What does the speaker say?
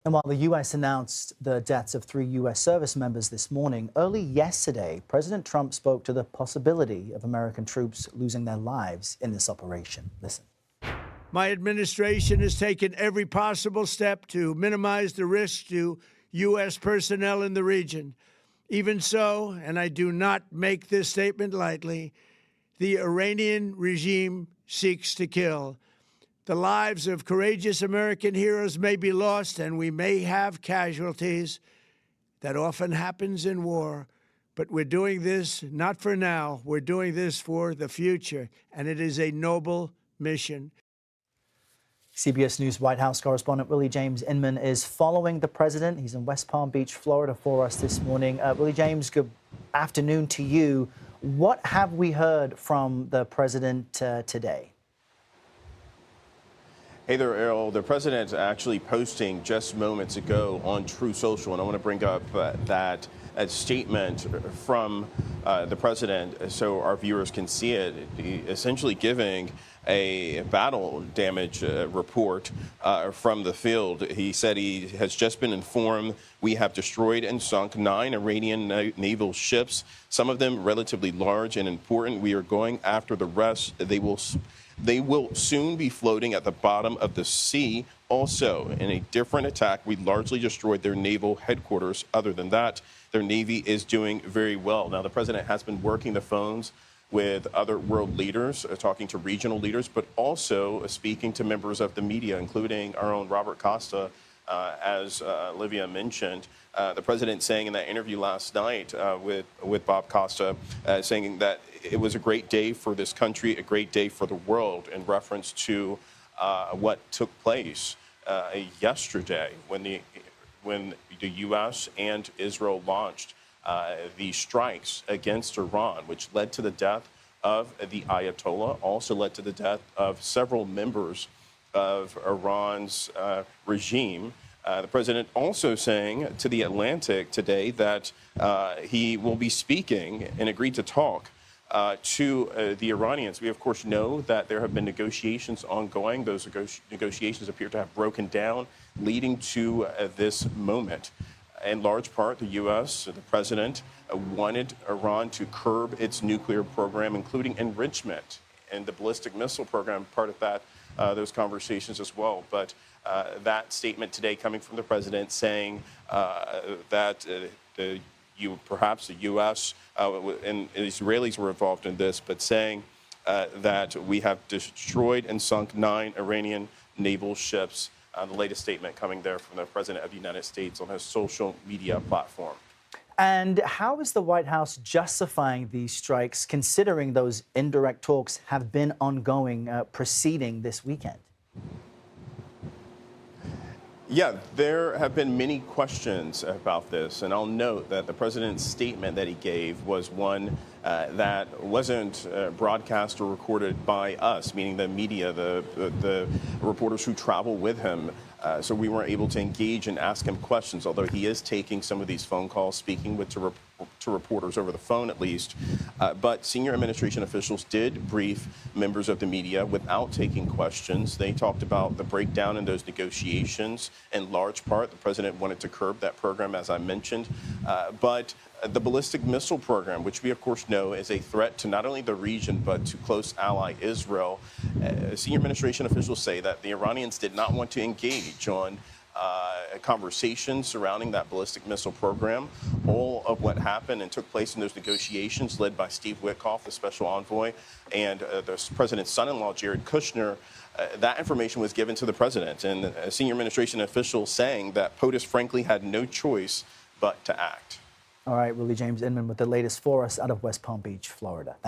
And while the U.S. announced the deaths of 3 U.S. service members this morning, early yesterday, President Trump spoke to the possibility of American troops losing their lives in this operation. Listen. My administration has taken every possible step to minimize the risk to U.S. personnel in the region. Even so, and I do not make this statement lightly, the Iranian regime seeks to kill. The lives of courageous American heroes may be lost, and we may have casualties. That often happens in war. But we're doing this not for now. We're doing this for the future, and it is a noble mission. CBS News White House correspondent Willie James Inman is following the president. He's in West Palm Beach, Florida, for us this morning. Willie James, good afternoon to you. What have we heard from the president today? Hey there, Errol. The president actually posting just moments ago on True Social, and I want to bring up that statement from the president so our viewers can see it, essentially giving a battle damage report from the field. He said he has just been informed we have destroyed and sunk 9 Iranian naval ships, some of them relatively large and important. We are going after the rest. They will soon be floating at the bottom of the sea. Also, in a different attack, we largely destroyed their naval headquarters. Other than that, their Navy is doing very well. Now, the president has been working the phones with other world leaders, talking to regional leaders, but also speaking to members of the media, including our own Robert Costa, as Olivia mentioned. The president saying in that interview last night with Bob Costa, saying that it was a great day for this country, a great day for the world, in reference to what took place yesterday when the U.S. and Israel launched the strikes against Iran, which led to the death of the Ayatollah, also led to the death of several members of Iran's regime. The president also saying to The Atlantic today that he will be speaking and agreed to talk to the Iranians. We, of course, know that there have been negotiations ongoing. Those negotiations appear to have broken down, leading to this moment. In large part, the U.S., the president, wanted Iran to curb its nuclear program, including enrichment and the ballistic missile program, part of that, those conversations as well. But that statement today coming from the president saying that perhaps the U.S. And Israelis were involved in this, but saying that we have destroyed and sunk 9 Iranian naval ships. The latest statement coming there from the President of the United States on his social media platform. And how is the White House justifying these strikes, considering those indirect talks have been ongoing preceding this weekend? Yeah, there have been many questions about this, and I'll note that the president's statement that he gave was one that wasn't broadcast or recorded by us, meaning the media, the reporters who travel with him. So we weren't able to engage and ask him questions, although he is taking some of these phone calls, speaking to reporters over the phone at least. But senior administration officials did brief members of the media without taking questions. They talked about the breakdown in those negotiations. In large part, the president wanted to curb that program, as I mentioned. But the ballistic missile program, which we, of course, know is a threat to not only the region, but to close ally Israel. Senior administration officials say that the Iranians did not want to engage on conversations surrounding that ballistic missile program. All of what happened and took place in those negotiations, led by Steve Witkoff, the special envoy, and the president's son-in-law, Jared Kushner, that information was given to the president. And a senior administration official saying that POTUS, frankly, had no choice but to act. All right, Willie James Inman with the latest for us out of West Palm Beach, Florida. Thank you.